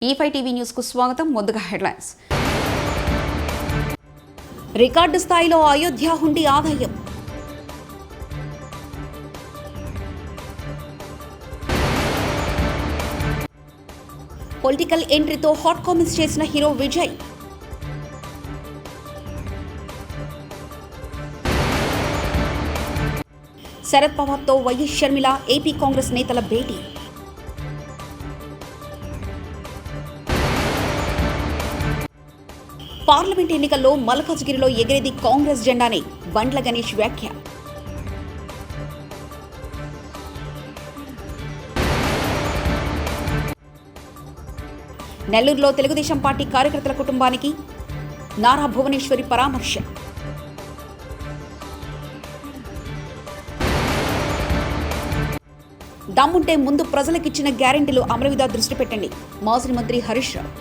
E5 TV news కు స్వాగతం. ముందుగా హెడ్లైన్స్. రికార్డు స్థాయిలో అయోధ్య హుండీ ఆదాయం. పొలిటికల్ ఎంట్రీతో హాట్ కామెంట్స్ చేసిన హీరో విజయ్. శరద్ పవార్తో వైఎస్ షర్మిల ఏపీ కాంగ్రెస్ నేతల భేటీ. పార్లమెంట్ ఎన్నికల్లో మల్కాజ్గిరిలో ఎగిరేది కాంగ్రెస్ జెండానే బండ్ల గణేష్ వ్యాఖ్య. నెల్లూరులో తెలుగుదేశం పార్టీ కార్యకర్తల కుటుంబానికి నారా భువనేశ్వరి పరామర్శ. దమ్ముంటే ముందు ప్రజలకిచ్చిన గ్యారెంటీలు అమలు మీద దృష్టి పెట్టండి మాజీ మంత్రి హరీష్ రావు.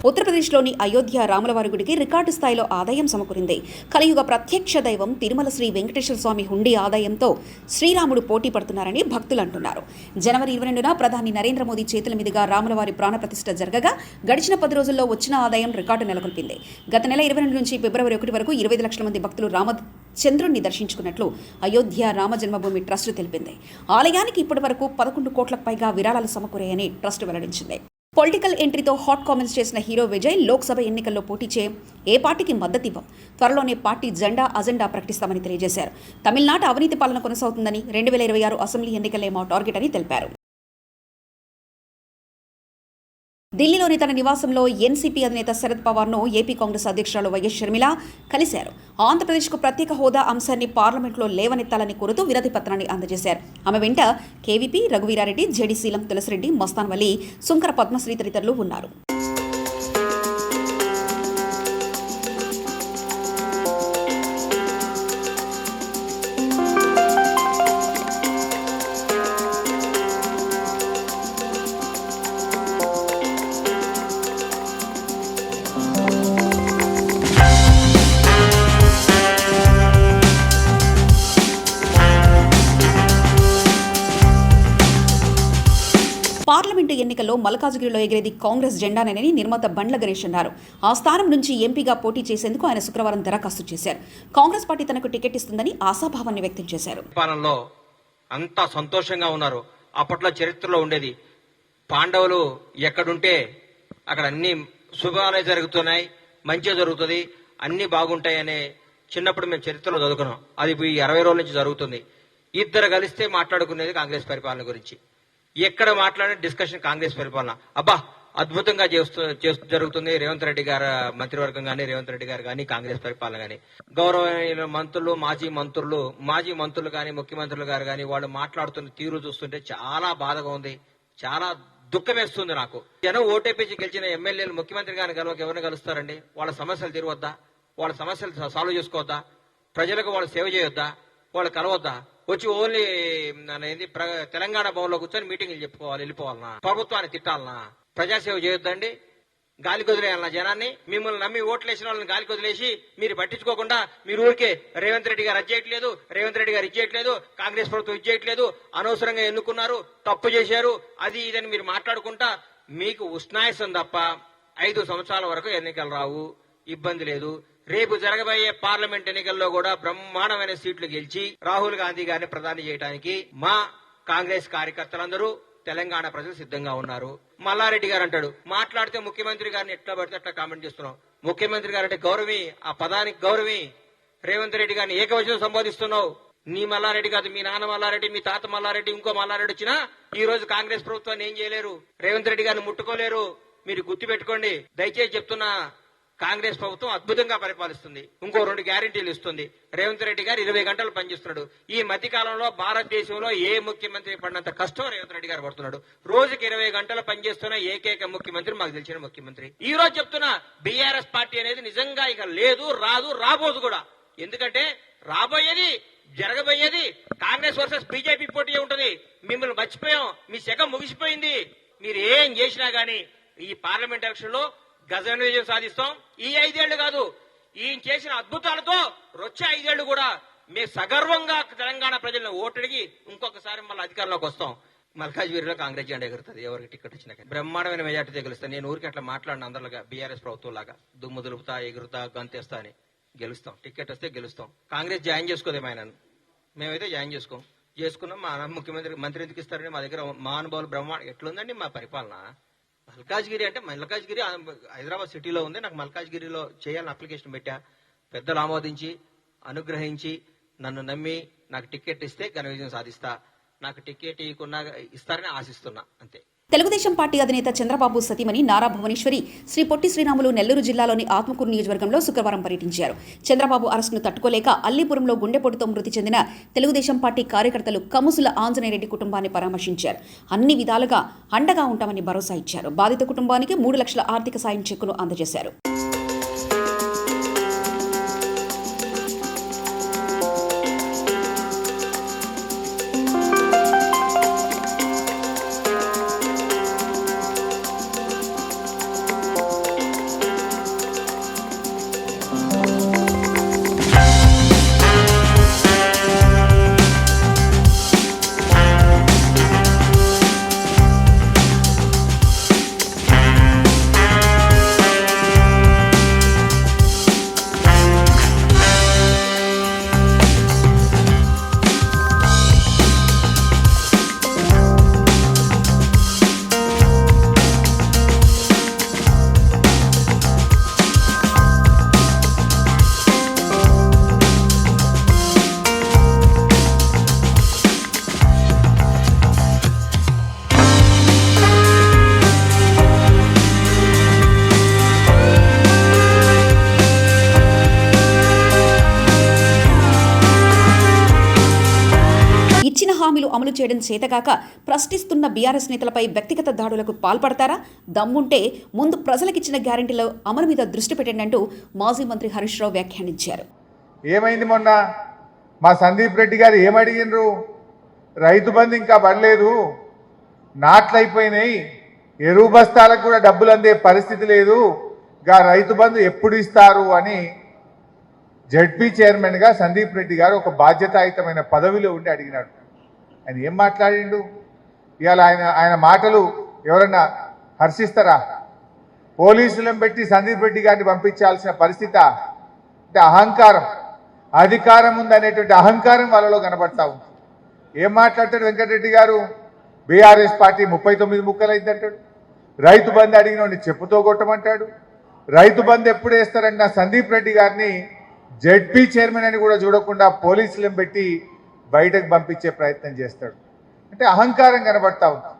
ఉత్తరప్రదేశ్లోని అయోధ్య రాములవారి గుడికి రికార్డు స్థాయిలో ఆదాయం సమకూరింది. కలియుగ ప్రత్యక్ష దైవం తిరుమల శ్రీ వెంకటేశ్వర స్వామి హుండీ ఆదాయంతో శ్రీరాముడు పోటీ పడుతున్నారని భక్తులు అంటున్నారు. జనవరి 22న ప్రధాని నరేంద్ర మోదీ చేతుల మీదుగా రాములవారి ప్రాణప్రతిష్ఠ జరగగా గడిచిన 10 రోజుల్లో వచ్చిన ఆదాయం రికార్డు నెలకొల్పింది. గత నెల 22 నుంచి ఫిబ్రవరి 1 వరకు 25 లక్షల మంది భక్తులు రామచంద్రుణ్ణి దర్శించుకున్నట్లు అయోధ్య రామ జన్మభూమి ట్రస్ట్ తెలిపింది. ఆలయానికి ఇప్పటి వరకు 11 కోట్లకు పైగా విరాళాలు సమకూరాయని ట్రస్ట్ వెల్లడించింది. పొలిటికల్ ఎంట్రీతో హాట్ కామెంట్స్ చేసిన హీరో విజయ్ లోక్సభ ఎన్నికల్లో పోటీ చేయం, ఏ పార్టీకి మద్దతివ్వం, త్వరలోనే పార్టీ అజెండా ప్రకటిస్తామని తెలియజేశారు. తమిళనాడు అవినీతి పాలన కొనసాగుతుందని 2026 అసెంబ్లీ ఎన్నికలే మా టార్గెట్ అని తెలిపారు. ఢిల్లీలోని తన నివాసంలో ఎన్సీపీ అధినేత శరద్ పవార్ను ఏపీ కాంగ్రెస్ అధ్యక్షురాలు వైఎస్ షర్మిల కలిశారు. ఆంధ్రప్రదేశ్కు ప్రత్యేక హోదా అంశాన్ని పార్లమెంట్లో లేవనెత్తాలని కోరుతూ వినతి పత్రాన్ని అందజేశారు. ఆమె వెంట కేవీపీ రఘువీరారెడ్డి, జేడీసీలం తులసిరెడ్డి, మస్తాన్ వలి, సుంకర పద్మశ్రీ తదితరులు ఉన్నారు. పార్లమెంటు ఎన్నికల్లో మల్కాజ్గిరిలో ఎగిరేది కాంగ్రెస్ జెండానేనని నిర్మాత బండ్ల గణేష్ అన్నారు. ఆ స్థానం నుంచి ఎంపీగా పోటీ చేసేందుకు ఆయన శుక్రవారం దరఖాస్తు చేశారు. కాంగ్రెస్ పార్టీ తనకు టికెట్ ఇస్తుందని ఆశాభావాన్ని వ్యక్తం చేశారు. పాలనలో అంతా సంతోషంగా ఉన్నారు. అప్పట్లో చరిత్రలో ఉండేది పాండవులు ఎక్కడుంటే అక్కడ అన్ని శుభాలే జరుగుతున్నాయి, మంచి జరుగుతుంది, అన్ని బాగుంటాయి అనే చిన్నప్పుడు మేము చరిత్రలో చదువుకున్నాం. అది ఈ 60 రోజుల నుంచి జరుగుతుంది. ఇద్దరు కలిస్తే మాట్లాడుకునేది కాంగ్రెస్ పరిపాలన గురించి. ఎక్కడ మాట్లాడే డిస్కషన్ కాంగ్రెస్ పరిపాలన. అబ్బా అద్భుతంగా జరుగుతుంది. రేవంత్ రెడ్డి గారు మంత్రివర్గం కానీ, రేవంత్ రెడ్డి గారు కానీ, కాంగ్రెస్ పరిపాలన కానీ, గౌరవ మంత్రులు, మాజీ మంత్రులు కానీ, ముఖ్యమంత్రులు గారు కానీ వాళ్ళు మాట్లాడుతున్న తీరు చూస్తుంటే చాలా బాధగా ఉంది, చాలా దుఃఖం వేస్తుంది నాకు. జనం ఓటేపీచి గెలిచిన ఎమ్మెల్యేలు ముఖ్యమంత్రి గారిని ఎవరిని కలుస్తారండి? వాళ్ళ సమస్యలు తీరవద్దా? వాళ్ళ సమస్యలు సాల్వ్ చేసుకోవద్దా? ప్రజలకు వాళ్ళు సేవ చేయొద్దా? వాళ్ళు కలవద్దా? వచ్చి ఓన్లీ అనేది తెలంగాణ భవన్లో కూర్చొని మీటింగ్లు చెప్పుకోవాలి, వెళ్ళిపోవాలనా? ప్రభుత్వాన్ని తిట్టాలనా? ప్రజాసేవ చేయొద్దండి? గాలి కొదిలేయాలన్నా జనాన్ని? మిమ్మల్ని నమ్మి ఓట్లు వేసిన వాళ్ళని గాలి కొదిలేసి మీరు పట్టించుకోకుండా మీరు ఊరికే రేవంత్ రెడ్డి గారు అజ్జేయట్లేదు, రేవంత్ రెడ్డి గారు ఇచ్చేయట్లేదు, కాంగ్రెస్ ప్రభుత్వం ఇచ్చేయట్లేదు, అనవసరంగా ఎన్నుకున్నారు, తప్పు చేశారు, అది ఇదని మీరు మాట్లాడుకుంటా మీకు ఉష్ణాయసం తప్ప 5 సంవత్సరాల వరకు ఎన్నికలు రావు, ఇబ్బంది లేదు. రేపు జరగబోయే పార్లమెంట్ ఎన్నికల్లో కూడా బ్రహ్మాండమైన సీట్లు గెలిచి రాహుల్ గాంధీ గారిని ప్రధాని చేయడానికి మా కాంగ్రెస్ కార్యకర్తలందరూ, తెలంగాణ ప్రజలు సిద్ధంగా ఉన్నారు. మల్లారెడ్డి గారు అంటాడు, మాట్లాడితే ముఖ్యమంత్రి గారిని ఎట్లా పడితే అట్లా కామెంట్ చేస్తున్నాం. ముఖ్యమంత్రి గారు అంటే గౌరవి, ఆ పదానికి గౌరవి. రేవంత్ రెడ్డి గారిని ఏకవచనం సంబోధిస్తున్నావు. నీ మల్లారెడ్డి కాదు, మీ నాన్న మల్లారెడ్డి, మీ తాత మల్లారెడ్డి, ఇంకో మల్లారెడ్డి వచ్చినా ఈ రోజు కాంగ్రెస్ ప్రభుత్వాన్ని ఏం చేయలేరు, రేవంత్ రెడ్డి గారిని ముట్టుకోలేరు. మీరు గుర్తుపెట్టుకోండి. దయచేసి చెప్తున్నా, కాంగ్రెస్ ప్రభుత్వం అద్భుతంగా పరిపాలిస్తుంది. ఇంకో 2 గ్యారెంటీలు ఇస్తుంది. రేవంత్ రెడ్డి గారు 20 గంటలు పనిచేస్తున్నాడు. ఈ మధ్య కాలంలో భారతదేశంలో ఏ ముఖ్యమంత్రి పడినంత కష్టం రేవంత్ రెడ్డి గారు పడుతున్నాడు. రోజుకి 20 గంటలు పనిచేస్తున్న ఏకైక ముఖ్యమంత్రి మాకు తెలిసిన ముఖ్యమంత్రి. ఈ రోజు చెప్తున్నా, బీఆర్ఎస్ పార్టీ అనేది నిజంగా ఇక లేదు, రాదు, రాబోదు కూడా. ఎందుకంటే రాబోయేది, జరగబోయేది కాంగ్రెస్ వర్సెస్ బీజేపీ పోటీ ఉంటుంది. మిమ్మల్ని మర్చిపోయాం, మీ శకం ముగిసిపోయింది. మీరు ఏం చేసినా గానీ ఈ పార్లమెంట్ ఎలక్షన్ లో గజన విజయం సాధిస్తాం. ఈ 5 ఏళ్లు కాదు, ఈయన చేసిన అద్భుతాలతో వచ్చే 5 ఏళ్లు కూడా మేము సగర్వంగా తెలంగాణ ప్రజలను ఓటడిగి ఇంకొకసారి మళ్ళీ అధికారంలోకి వస్తాం. మల్కాజ్గిరిలో కాంగ్రెస్ జెండా ఎగురుతుంది ఎవరికి టికెట్ వచ్చినా కానీ. బ్రహ్మాండమైన మెజార్టీతో గెలుస్తాను. నేను ఊరికి అట్లా మాట్లాడిన అందరిలాగా బీఆర్ఎస్ ప్రభుత్వం లాగా దుమ్ము దులుపుతా ఎగురుతా గంతేస్తా అని గెలుస్తాం. టికెట్ వస్తే గెలుస్తాం. కాంగ్రెస్ జాయిన్ చేసుకోదేమో ఆయనను, మేమైతే జాయిన్ చేసుకున్నాం. మా మంత్రి ఎందుకు ఇస్తారని మా దగ్గర మహానుభావులు బ్రహ్మాండ ఎట్లుందండి మా పరిపాలన. మల్కాజ్గిరి అంటే మల్కాజ్గిరి హైదరాబాద్ సిటీలో ఉంది. నాకు మల్కాజ్గిరిలో చేయాలని అప్లికేషన్ పెట్టా. పెద్దలు ఆమోదించి అనుగ్రహించి నన్ను నమ్మి నాకు టికెట్ ఇస్తే ఘన విజయం సాధిస్తా. నాకు టికెట్ ఇస్తారని ఆశిస్తున్నా అంతే. తెలుగుదేశం పార్టీ అధినేత చంద్రబాబు సతీమణి నారా భువనేశ్వరి శ్రీ పొట్టి శ్రీరాములు నెల్లూరు జిల్లాలోని ఆత్మకూరు నియోజకవర్గంలో శుక్రవారం పర్యటించారు. చంద్రబాబు అరెస్టును తట్టుకోలేక అల్లీపురంలో గుండెపోటుతో మృతి చెందిన తెలుగుదేశం పార్టీ కార్యకర్తలు కముసుల ఆంజనేయరెడ్డి కుటుంబాన్ని పరామర్శించారు. అన్ని విధాలుగా అండగా ఉంటామని భరోసా ఇచ్చారు. బాధిత కుటుంబానికి 3 లక్షల ఆర్థిక సాయం చెక్కును అందజేశారు. ఇచ్చిన హామీలు అమలు చేయడం చేతగాక ప్రశ్నిస్తున్న బీఆర్ఎస్ నేతలపై వ్యక్తిగత దాడులకు పాల్పడతారా? దమ్ముంటే ముందు ప్రజలకిచ్చిన గ్యారెంటీల అమలు మీద దృష్టి పెట్టండి అంటూ మాజీ మంత్రి హరీష్ రావు వ్యాఖ్యానించారు. ఏమైంది మొన్న మా సందీప్ రెడ్డి గారు ఏమడిగినరు? రైతు బంధు ఇంకా పడలేదు, నాట్లయిపోయినాయి, ఎరువు బస్తాలకు కూడా డబ్బులు అందే పరిస్థితి లేదు, గా రైతు బంధు ఎప్పుడు ఇస్తారు అని జడ్పీ చైర్మన్గా సందీప్ రెడ్డి గారు ఒక బాధ్యతాయుతమైన పదవిలో ఉండి అడిగినాడు. ఆయన ఏం మాట్లాడిండు? ఇవాళ ఆయన మాటలు ఎవరన్నా హర్షిస్తారా? పోలీసులను పెట్టి సందీప్ రెడ్డి గారిని పంపించాల్సిన పరిస్థితి అంటే అహంకారం, అధికారం ఉందనేటువంటి అహంకారం వాళ్ళలో కనబడతా ఉంది. ఏం మాట్లాడతాడు వెంకటరెడ్డి గారు? BRS party 39 ముక్కలైందంటాడు. రైతు బంధు అడిగిన చెప్పుతో కొట్టమంటాడు. రైతు బంధు ఎప్పుడు వేస్తారన్న సందీప్ రెడ్డి గారిని జడ్పీ చైర్మన్ అని కూడా చూడకుండా పోలీసులను పెట్టి బయటకు పంపించే ప్రయత్నం చేస్తాడు. అంటే అహంకారం కనబడతా ఉంది.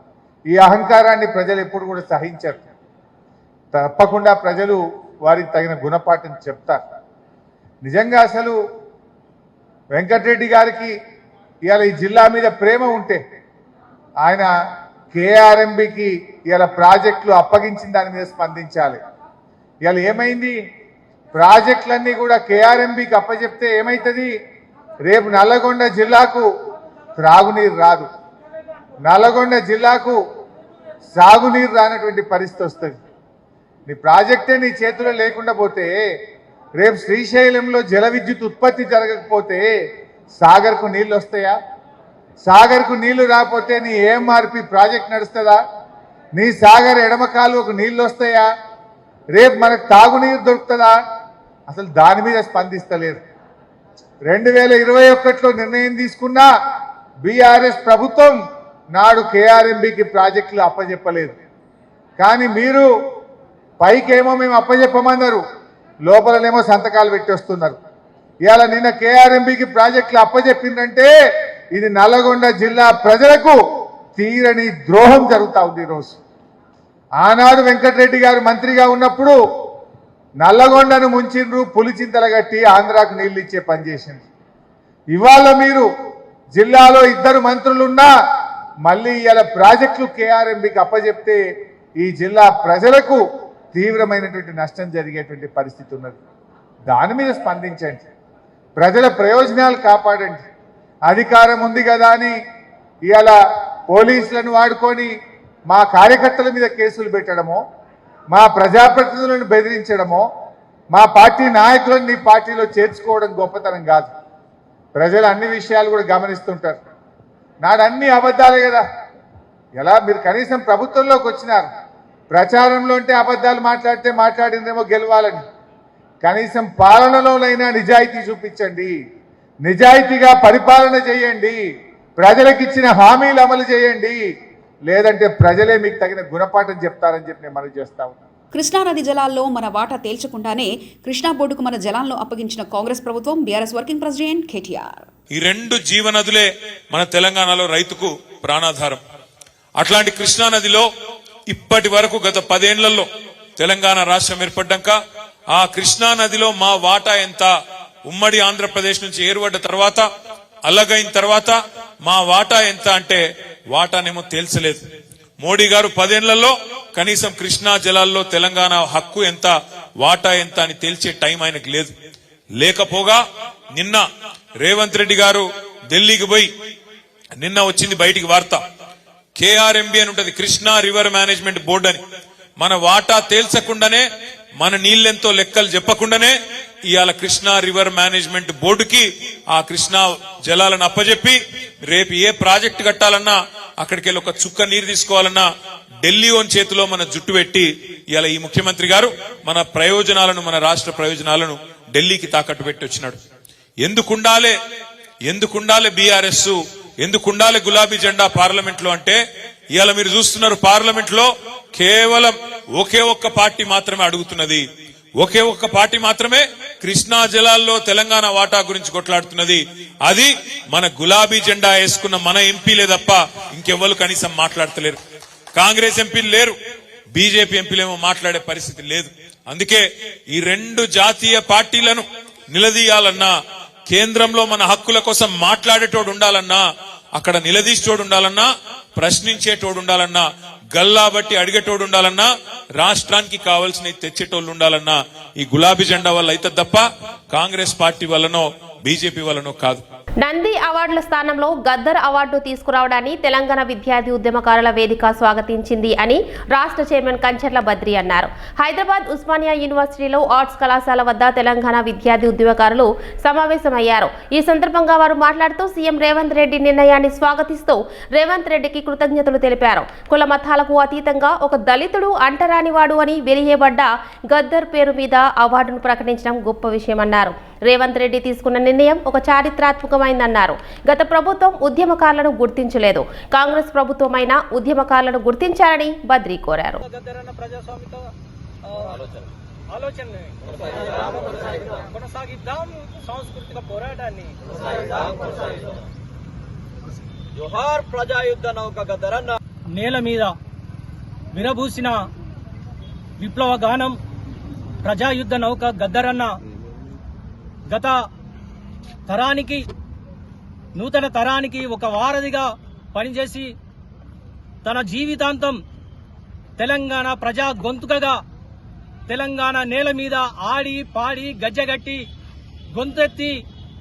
ఈ అహంకారాన్ని ప్రజలు ఎప్పుడు కూడా సహించరు. తప్పకుండా ప్రజలు వారికి తగిన గుణపాఠం చెప్తారు. నిజంగా అసలు వెంకటరెడ్డి గారికి ఇవాళ ఈ జిల్లా మీద ప్రేమ ఉంటే ఆయన కేఆర్ఎంబికి ఇవాళ ప్రాజెక్టులు అప్పగించిన దాని మీద స్పందించాలి. ఇవాళ ఏమైంది? ప్రాజెక్టులన్నీ కూడా కేఆర్ఎంబికి అప్పచెప్తే ఏమవుతుంది? రేపు నల్లగొండ జిల్లాకు త్రాగునీరు రాదు, నల్లగొండ జిల్లాకు సాగునీరు రానటువంటి పరిస్థితి వస్తుంది. నీ ప్రాజెక్టే నీ చేతిలో లేకుండా పోతే, రేపు శ్రీశైలంలో జల విద్యుత్ ఉత్పత్తి జరగకపోతే సాగర్కు నీళ్లు వస్తాయా? సాగర్కు నీళ్లు రాకపోతే నీ ఏఎంఆర్పి ప్రాజెక్ట్ నడుస్తుందా? నీ సాగర్ ఎడమ కాలువకు నీళ్లు వస్తాయా? రేపు మనకు తాగునీరు దొరుకుతుందా? అసలు దాని మీద స్పందిస్తలేరు. 2021లో నిర్ణయం తీసుకున్న బీఆర్ఎస్ ప్రభుత్వం నాడు కేఆర్ఎంబికి ప్రాజెక్టులు అప్పచెప్పలేదు. కానీ మీరు పైకేమో మేము అప్పచెప్పమన్నారు, లోపలనేమో సంతకాలు పెట్టి వస్తున్నారు. ఇవాళ నిన్న కేఆర్ఎంబికి ప్రాజెక్టులు అప్పచెప్పిందంటే ఇది నల్లగొండ జిల్లా ప్రజలకు తీరని ద్రోహం జరుగుతూ ఉంది. ఈరోజు ఆనాడు వెంకటరెడ్డి గారు మంత్రిగా ఉన్నప్పుడు నల్లగొండను ముంచిండ్రు, పులిచింతల గట్టి ఆంధ్రాకు నీళ్లు ఇచ్చే పని చేసింది. ఇవాళ మీరు జిల్లాలో 2 మంత్రులున్నా మళ్ళీ ఇవాళ ప్రాజెక్టులు కేఆర్ఎంబికి అప్పచెప్తే ఈ జిల్లా ప్రజలకు తీవ్రమైనటువంటి నష్టం జరిగేటువంటి పరిస్థితి ఉన్నది. దాని మీద స్పందించండి, ప్రజల ప్రయోజనాలు కాపాడండి. అధికారం ఉంది కదా అని ఇవాళ పోలీసులను వాడుకొని మా కార్యకర్తల మీద కేసులు పెట్టడమో, మా ప్రజాప్రతినిధులను బెదిరించడమో, మా పార్టీ నాయకులను నీ పార్టీలో చేర్చుకోవడం గొప్పతనం కాదు. ప్రజలు అన్ని విషయాలు కూడా గమనిస్తుంటారు. నాడు అన్ని అబద్ధాలే కదా. ఎలా మీరు కనీసం ప్రభుత్వంలోకి వచ్చినారు, ప్రచారంలో అంటే అబద్ధాలు మాట్లాడితే మాట్లాడిందేమో గెలవాలని, కనీసం పాలనలోనైనా నిజాయితీ చూపించండి, నిజాయితీగా పరిపాలన చేయండి, ప్రజలకు ఇచ్చిన హామీలు అమలు చేయండి, లేదంటే ప్రజలే మీకు తగిన గుణపాఠం చెప్తారని చెప్పి నేను మనవి చేస్తా ఉన్నాను. కృష్ణానది జలాల్లో మన వాటా తేల్చకుండానే కృష్ణా బోర్డుకు మన జలాలను అప్పగించిన కాంగ్రెస్ ప్రభుత్వం, బీఆర్ఎస్ వర్కింగ్ ప్రెసిడెంట్ కేటీఆర్. ఈ రెండు జీవనదులే మన తెలంగాణలో రైతుకు ప్రాణాధారం. అట్లాంటి కృష్ణానదిలో ఇప్పటి వరకు గత 10 ఏళ్లలో తెలంగాణ రాష్ట్రం ఏర్పడ్డాక ఆ కృష్ణానదిలో మా వాటా ఎంత, ఉమ్మడి ఆంధ్రప్రదేశ్ నుంచి ఏర్పడ్డ తర్వాత అల్లగైన తర్వాత మా వాటా ఎంత అంటే వాటానేమో తేల్చలేదు. మోడీ గారు 10 ఏళ్లలో కనీసం కృష్ణా జలాల్లో తెలంగాణ హక్కు ఎంత, వాటా ఎంత అని తేల్చే టైం ఆయనకు లేదు. లేకపోగా నిన్న రేవంత్ రెడ్డి గారు ఢిల్లీకి పోయి నిన్న వచ్చింది బయటికి వార్త, KRMB అని ఉంటది, కృష్ణా రివర్ మేనేజ్మెంట్ బోర్డు అని. మన వాటా తేల్చకుండానే, మన నీళ్ళెంతో లెక్కలు చెప్పకుండానే ఇవాళ కృష్ణా రివర్ మేనేజ్మెంట్ బోర్డుకి ఆ కృష్ణా జలాలను అప్పజెప్పి రేపు ఏ ప్రాజెక్టు కట్టాలన్నా, అక్కడికి వెళ్ళి ఒక చుక్క నీరు తీసుకోవాలన్నా ఢిల్లీ ఓన్ చేతిలో మన జుట్టు పెట్టి ఇవాళ ఈ ముఖ్యమంత్రి గారు మన ప్రయోజనాలను, మన రాష్ట్ర ప్రయోజనాలను ఢిల్లీకి తాకట్టు పెట్టి వచ్చినాడు. ఎందుకుండాలే బీఆర్ఎస్, ఎందుకుండాలే గులాబీ జెండా పార్లమెంట్ లో అంటే ఇవాళ మీరు చూస్తున్నారు పార్లమెంట్ లో కేవలం ఒకే ఒక్క పార్టీ మాత్రమే అడుగుతున్నది, ఒకే ఒక్క పార్టీ మాత్రమే కృష్ణా జలాల్లో తెలంగాణ వాటా గురించి కొట్లాడుతున్నది. అది మన గులాబీ జెండా వేసుకున్న మన ఎంపీలే తప్ప ఇంకెవ్వరు కనీసం మాట్లాడతలేరు. కాంగ్రెస్ ఎంపీలు లేరు, బీజేపీ ఎంపీలేమో మాట్లాడే పరిస్థితి లేదు. అందుకే ఈ రెండు జాతీయ పార్టీలను నిలదీయాలన్నా, కేంద్రంలో మన హక్కుల కోసం మాట్లాడేటోడు ఉండాలన్నా, అక్కడ నిలదీసేటోడు ఉండాలన్నా, ప్రశ్నించేటోడు ఉండాలన్నా, గల్లా బట్టి అడిగేటోడు ఉండాలన్నా, రాష్ట్రానికి కావాల్సిన తెచ్చేటోళ్ళు ఉండాలన్నా ఈ గులాబీ జెండా వల్ల అయితే తప్ప కాంగ్రెస్ పార్టీ వల్లనో బీజేపీ వల్లనో కాదు. నంది అవార్డుల స్థానంలో గద్దర్ అవార్డు తీసుకురావడాన్ని తెలంగాణ విద్యార్థి ఉద్యమకారుల వేదిక స్వాగతించింది అని రాష్ట్ర చైర్మన్ కంచర్ల బద్రి అన్నారు. హైదరాబాద్ ఉస్మానియా యూనివర్సిటీలో ఆర్ట్స్ కళాశాల వద్ద తెలంగాణ విద్యార్థి ఉద్యమకారులు సమావేశమయ్యారు. ఈ సందర్భంగా వారు మాట్లాడుతూ సీఎం రేవంత్ రెడ్డి నిర్ణయాన్ని స్వాగతిస్తూ రేవంత్ రెడ్డికి కృతజ్ఞతలు తెలిపారు. కుల మతాలకు అతీతంగా ఒక దళితుడు అంటరానివాడు అని వెలియబడ్డ గద్దర్ పేరు మీద అవార్డును ప్రకటించడం గొప్ప విషయమన్నారు. రేవంత్ రెడ్డి తీసుకున్న నిర్ణయం ఒక చారిత్రాత్మకమైందన్నారు. గత ప్రభుత్వం ఉద్యమకారులను గుర్తించలేదు, కాంగ్రెస్ ప్రభుత్వమైనా ఉద్యమకారులను గుర్తించాలని బద్రి కోరారు. నేల మీద విరబూసిన విప్లవ గానం ప్రజాయుద్ధ నౌక గద్దరన్న గత తరానికి, నూతన తరానికి ఒక వారధిగా పనిచేసి తన జీవితాంతం తెలంగాణ ప్రజా గొంతుకగా తెలంగాణ నేల మీద ఆడి పాడి గజ్జగట్టి గొంతెత్తి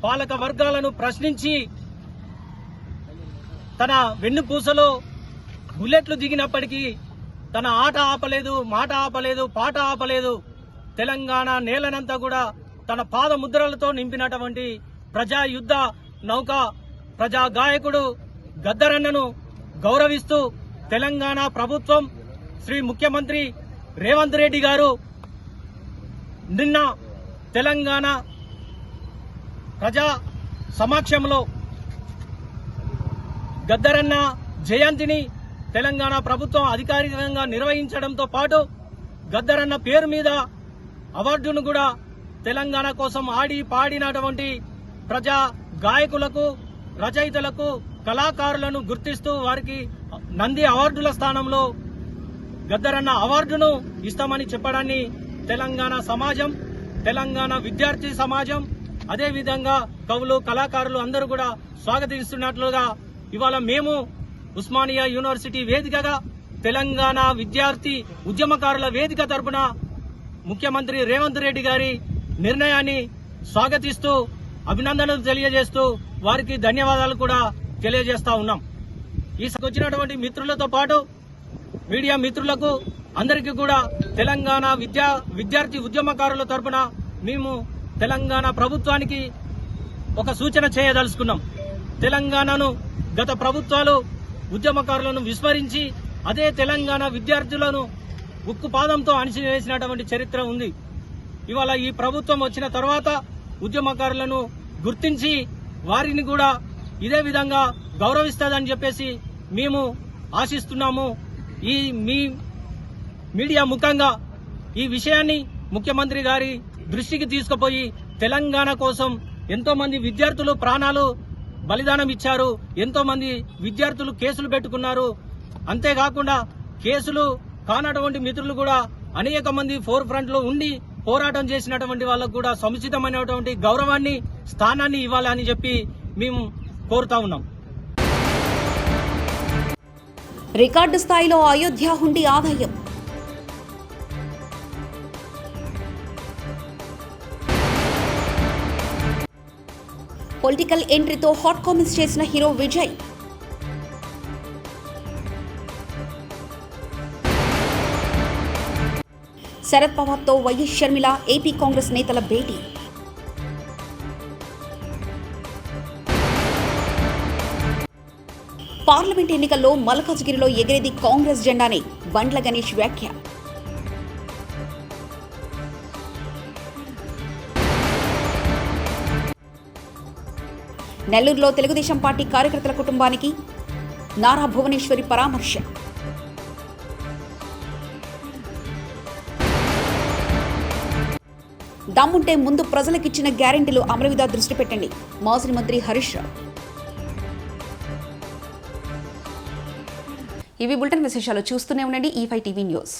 పాలక వర్గాలను ప్రశ్నించి తన వెన్నుపూసలో బుల్లెట్లు దిగినప్పటికీ తన ఆట ఆపలేదు, మాట ఆపలేదు, పాట ఆపలేదు. తెలంగాణ నేలనంతా కూడా తన పాద ముద్రలతో నింపినటువంటి ప్రజా యుద్ధ నౌక ప్రజా గాయకుడు గద్దరన్నను గౌరవిస్తూ తెలంగాణ ప్రభుత్వం, శ్రీ ముఖ్యమంత్రి రేవంత్ రెడ్డి గారు నిన్న తెలంగాణ ప్రజా సమక్షంలో గద్దరన్న జయంతిని తెలంగాణ ప్రభుత్వం అధికారికంగా నిర్వహించడంతో పాటు గద్దరన్న పేరు మీద అవార్డును కూడా తెలంగాణ కోసం ఆడి పాడినటువంటి ప్రజా గాయకులకు, రచయితలకు, కళాకారులను గుర్తిస్తూ వారికి నంది అవార్డుల స్థానంలో గద్దరన్న అవార్డును ఇస్తామని చెప్పడాన్ని తెలంగాణ సమాజం, తెలంగాణ విద్యార్థి సమాజం, అదేవిధంగా కవులు, కళాకారులు అందరూ కూడా స్వాగతిస్తున్నట్లుగా ఇవాళ మేము ఉస్మానియా యూనివర్సిటీ వేదికగా తెలంగాణ విద్యార్థి ఉద్యమకారుల వేదిక తరపున ముఖ్యమంత్రి రేవంత్ రెడ్డి గారి నిర్ణయాన్ని స్వాగతిస్తూ అభినందనలు తెలియజేస్తూ వారికి ధన్యవాదాలు కూడా తెలియజేస్తా ఉన్నాం. ఈ వచ్చినటువంటి మిత్రులతో పాటు మీడియా మిత్రులకు అందరికీ కూడా తెలంగాణ విద్యార్థి ఉద్యమకారుల తరపున మేము తెలంగాణ ప్రభుత్వానికి ఒక సూచన చేయదలుచుకున్నాం. తెలంగాణను గత ప్రభుత్వాలు ఉద్యమకారులను విస్మరించి అదే తెలంగాణ విద్యార్థులను ఉక్కుపాదంతో అణిచివేసినటువంటి చరిత్ర ఉంది. ఇవాళ ఈ ప్రభుత్వం వచ్చిన తర్వాత ఉద్యమకారులను గుర్తించి వారిని కూడా ఇదే విధంగా గౌరవిస్తుందని చెప్పేసి మేము ఆశిస్తున్నాము. ఈ మీ మీడియా ముఖంగా ఈ విషయాన్ని ముఖ్యమంత్రి గారి దృష్టికి తీసుకుపోయి తెలంగాణ కోసం ఎంతో మంది విద్యార్థులు ప్రాణాలు బలిదానం ఇచ్చారు, ఎంతో మంది విద్యార్థులు కేసులు పెట్టుకున్నారు. అంతేకాకుండా కేసులు కానటువంటి మిత్రులు కూడా అనేక మంది ఫోర్ ఫ్రంట్ లో ఉండి పోరాటం చేసినటువంటి వాళ్ళకు కూడా సముచితమైనటువంటి గౌరవాన్ని, స్థానాన్ని ఇవ్వాలని చెప్పి మేము కోరుతా ఉన్నాం. రికార్డు స్థాయిలో అయోధ్య హుండీ ఆదాయం. పొలిటికల్ ఎంట్రీతో హాట్ కామెంట్స్ చేసిన హీరో విజయ్. శరద్ పవార్తో వైఎస్ షర్మిల, ఏపీ కాంగ్రెస్ నేతల భేటీ. పార్లమెంట్ ఎన్నికల్లో మల్కాజ్గిరిలో ఎగిరేది కాంగ్రెస్ జెండానే, బండ్ల గణేష్ వ్యాఖ్య. నెల్లూరులో తెలుగుదేశం పార్టీ కార్యకర్తల కుటుంబానికి నారా భువనేశ్వరి పరామర్శ. దమ్ముంటే ముందు ప్రజలకిచ్చిన గ్యారెంటీలు అమలు మీద దృష్టి పెట్టండి, మాజీ మంత్రి హరీష్ రావు. ఇవి బులెటిన్ విశేషాలు. చూస్తూనే ఉండండి E5 టీవీ న్యూస్.